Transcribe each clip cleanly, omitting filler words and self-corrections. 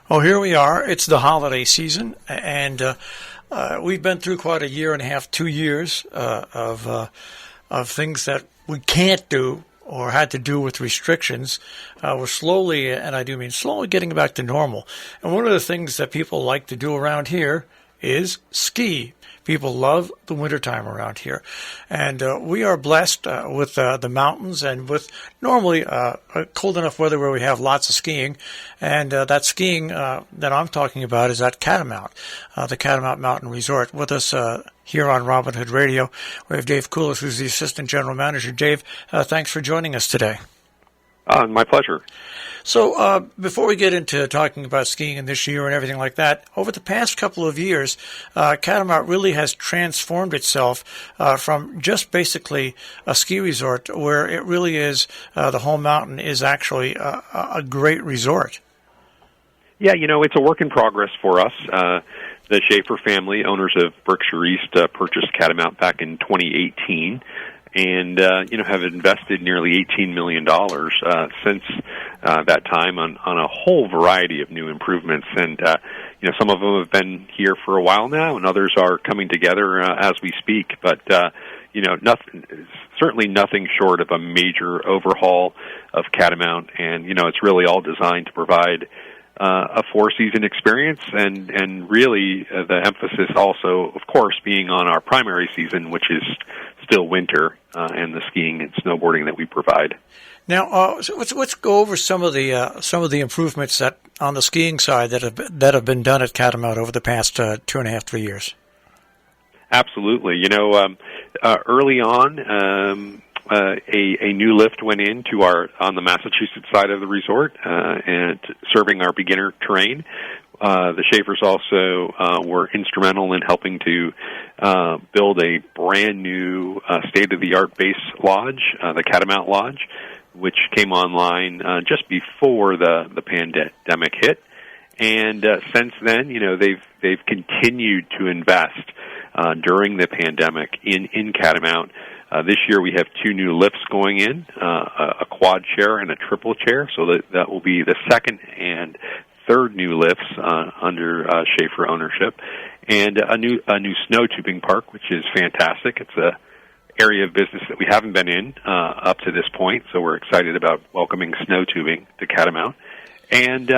Well, here we are. It's the holiday season, and we've been through quite a year and a half, 2 years of things that we can't do or had to do with restrictions. We're slowly, and I do mean slowly, getting back to normal. And one of the things that people like to do around here is ski. People love the wintertime around here. And we are blessed with the mountains and with normally cold enough weather where we have lots of skiing. And that skiing that I'm talking about is at Catamount, the Catamount Mountain Resort. With us here on Robin Hood Radio, we have Dave Kulis, who's the Assistant General Manager. Dave, thanks for joining us today. My pleasure. So before we get into talking about skiing in this year and everything like that, over the past couple of years, Catamount really has transformed itself from just basically a ski resort, where it really is the whole mountain is actually a great resort. Yeah, it's a work in progress for us. The Schaefer family, owners of Berkshire East, purchased Catamount back in 2018. And, have invested nearly $18 million since that time on a whole variety of new improvements. And, some of them have been here for a while now, and others are coming together as we speak. But, certainly nothing short of a major overhaul of Catamount. And, it's really all designed to provide a four-season experience, and really the emphasis also, of course, being on our primary season, which is still winter, and the skiing and snowboarding that we provide. Now, so let's go over some of the improvements that on the skiing side that have been done at Catamount over the past 2.5, 3 years. Absolutely. Early on, a new lift went into on the Massachusetts side of the resort, and serving our beginner terrain. The Schaefers also were instrumental in helping to build a brand new state-of-the-art base lodge, the Catamount Lodge, which came online just before the pandemic hit. And since then, they've continued to invest during the pandemic in Catamount. This year we have 2 new lifts going in, a quad chair and a triple chair, so that will be the second and third new lifts under Schaefer ownership, and a new snowtubing park, which is fantastic. It's a area of business that we haven't been in up to this point, so we're excited about welcoming snowtubing to Catamount. And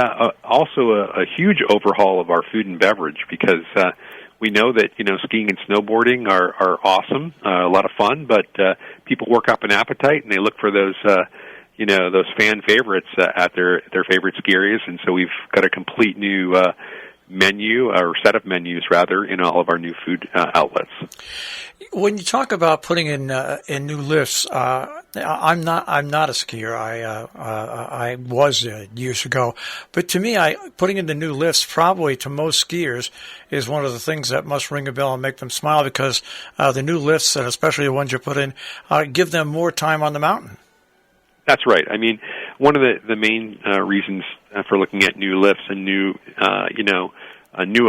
also a huge overhaul of our food and beverage, because we know that, skiing and snowboarding are awesome, a lot of fun, but people work up an appetite and they look for those fan favorites at their favorite ski areas. And so we've got a complete new menu, or set of menus rather, in all of our new food outlets. When you talk about putting in new lifts, I'm not a skier. I was years ago, but to me, putting in the new lifts probably to most skiers is one of the things that must ring a bell and make them smile, because the new lifts, and especially the ones you put in, give them more time on the mountain. That's right. I mean, one of the main reasons for looking at new lifts and new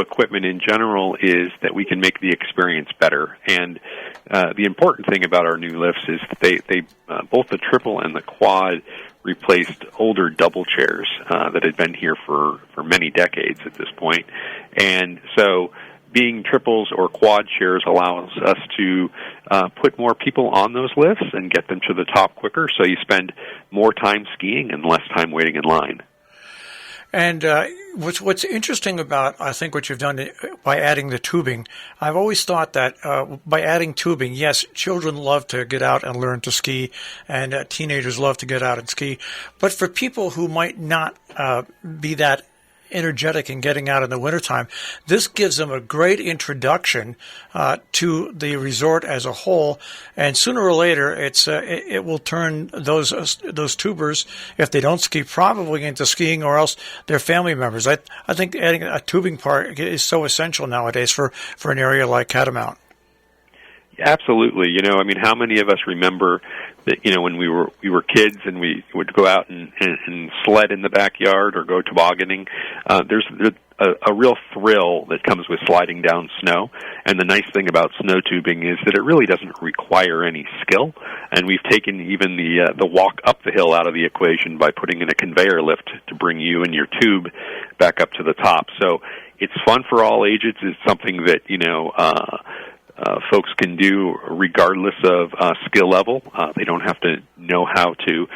equipment in general is that we can make the experience better. And the important thing about our new lifts is that they both the triple and the quad replaced older double chairs that had been here for many decades at this point. And so being triples or quad chairs allows us to put more people on those lifts and get them to the top quicker, so you spend more time skiing and less time waiting in line. And what's interesting about, I think, what you've done by adding the tubing, I've always thought that by adding tubing, yes, children love to get out and learn to ski, and teenagers love to get out and ski. But for people who might not be that energetic in getting out in the wintertime, this gives them a great introduction to the resort as a whole, and sooner or later it will turn those tubers, if they don't ski, probably into skiing, or else their family members. I think adding a tubing park is so essential nowadays for an area like Catamount. Absolutely. How many of us remember that, when we were kids and we would go out and sled in the backyard or go tobogganing? There's a real thrill that comes with sliding down snow. And the nice thing about snow tubing is that it really doesn't require any skill. And we've taken even the walk up the hill out of the equation by putting in a conveyor lift to bring you and your tube back up to the top. So it's fun for all ages. It's something that, folks can do regardless of skill level. They don't have to know how to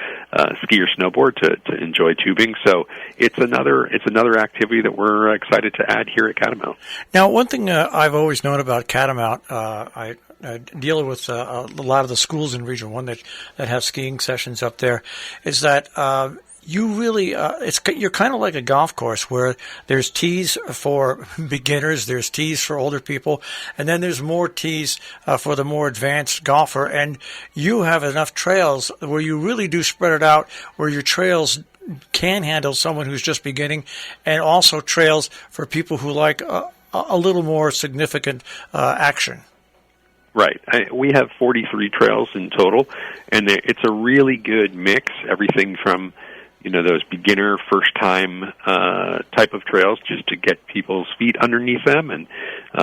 ski or snowboard to enjoy tubing. So it's another activity that we're excited to add here at Catamount. Now, one thing I've always known about Catamount, I deal with a lot of the schools in Region 1 that have skiing sessions up there, is that you really, you're kind of like a golf course where there's tees for beginners, there's tees for older people, and then there's more tees for the more advanced golfer. And you have enough trails where you really do spread it out, where your trails can handle someone who's just beginning, and also trails for people who like a little more significant action. Right. We have 43 trails in total, and it's a really good mix, everything from those beginner, first-time type of trails, just to get people's feet underneath them and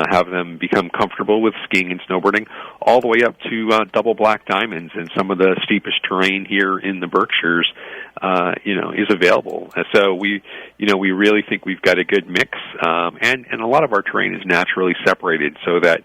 have them become comfortable with skiing and snowboarding, all the way up to double black diamonds, and some of the steepest terrain here in the Berkshires, is available. So we really think we've got a good mix, and a lot of our terrain is naturally separated so that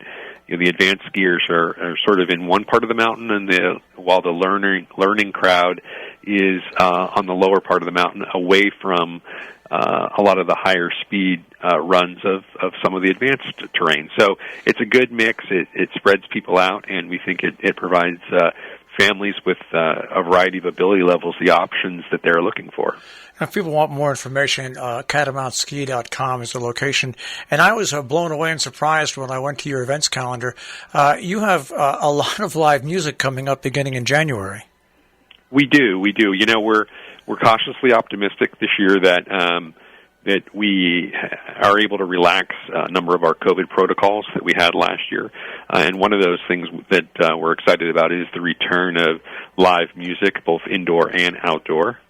the advanced skiers are sort of in one part of the mountain, and while the learning crowd is on the lower part of the mountain, away from a lot of the higher speed runs of some of the advanced terrain. So it's a good mix. It spreads people out, and we think it provides families with a variety of ability levels the options that they're looking for. If people want more information, catamountski.com is the location. And I was blown away and surprised when I went to your events calendar. You have a lot of live music coming up beginning in January. We do. We're cautiously optimistic this year that we are able to relax a number of our COVID protocols that we had last year. And one of those things that we're excited about is the return of live music, both indoor and outdoor.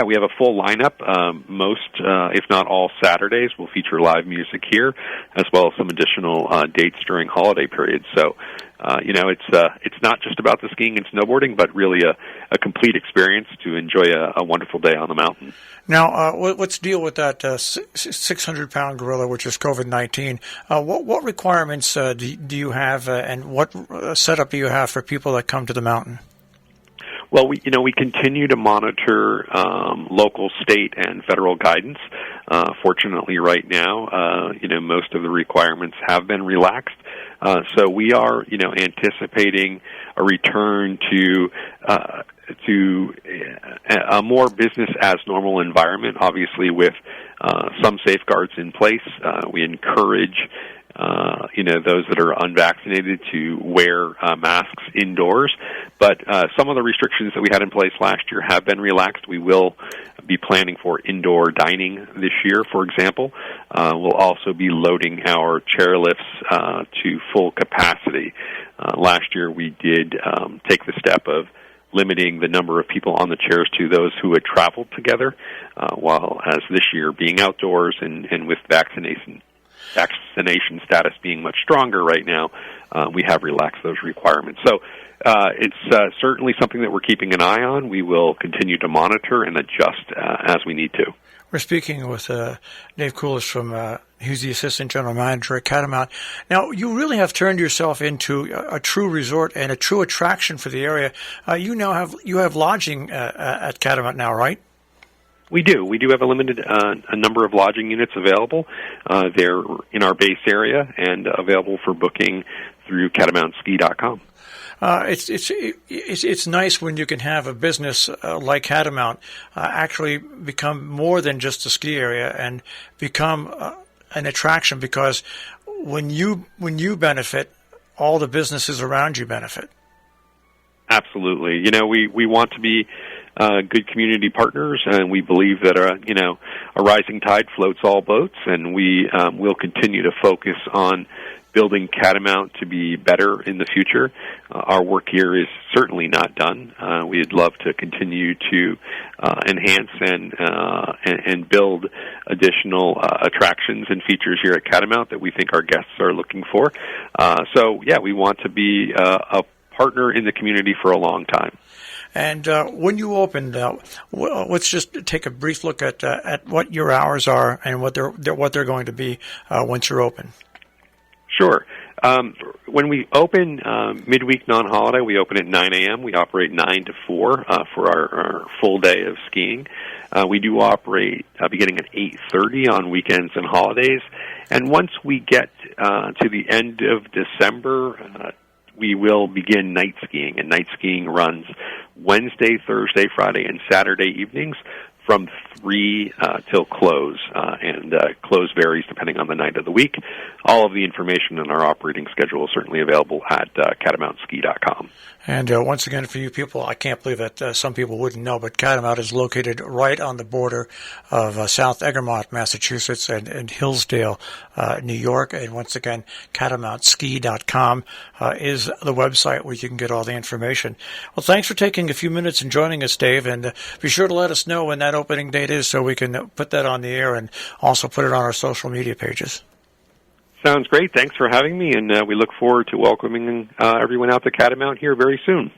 We have a full lineup. Most, if not all, Saturdays will feature live music here, as well as some additional dates during holiday periods. So, it's not just about the skiing and snowboarding, but really a complete experience to enjoy a wonderful day on the mountain. Now, let's deal with that 600-pound gorilla, which is COVID-19. What requirements do you have, and what setup do you have for people that come to the mountain? Well, we continue to monitor local, state, and federal guidance. Fortunately, right now, most of the requirements have been relaxed. So we are, anticipating a return to a more business as normal environment. Obviously, with some safeguards in place, we encourage those that are unvaccinated to wear masks indoors. But some of the restrictions that we had in place last year have been relaxed. We will be planning for indoor dining this year, for example. We'll also be loading our chairlifts to full capacity. Last year we did take the step of limiting the number of people on the chairs to those who had traveled together, while as this year being outdoors and with vaccination status being much stronger right now, we have relaxed those requirements. So it's certainly something that we're keeping an eye on. We will continue to monitor and adjust as we need to. We're speaking with Dave Kulis who's the Assistant General Manager at Catamount. Now, you really have turned yourself into a true resort and a true attraction for the area. You have lodging at Catamount now, right? We do. We do have a number of lodging units available. They're in our base area and available for booking through catamountski.com. It's nice when you can have a business like Catamount actually become more than just a ski area and become an attraction, because when you benefit, all the businesses around you benefit. Absolutely. We want to be good community partners, and we believe that a rising tide floats all boats, and we will continue to focus on building Catamount to be better in the future. Our work here is certainly not done. We'd love to continue to enhance and build additional attractions and features here at Catamount that we think our guests are looking for. We want to be a partner in the community for a long time. And when you opened, let's just take a brief look at what your hours are and what they're going to be once you're open. Sure. When we open midweek non-holiday, we open at 9 a.m. We operate 9 to 4 for our full day of skiing. We do operate beginning at 8:30 on weekends and holidays. And once we get to the end of December, we will begin night skiing. And night skiing runs Wednesday, Thursday, Friday, and Saturday evenings from 3 till close, and close varies depending on the night of the week. All of the information in our operating schedule is certainly available at catamountski.com. And once again, for you people, I can't believe that some people wouldn't know, but Catamount is located right on the border of South Egremont, Massachusetts, and Hillsdale, New York. And once again, catamountski.com is the website where you can get all the information. Well, thanks for taking a few minutes and joining us, Dave, and be sure to let us know when that opening date is so we can put that on the air and also put it on our social media pages. Sounds great. Thanks for having me, and we look forward to welcoming everyone out to Catamount here very soon.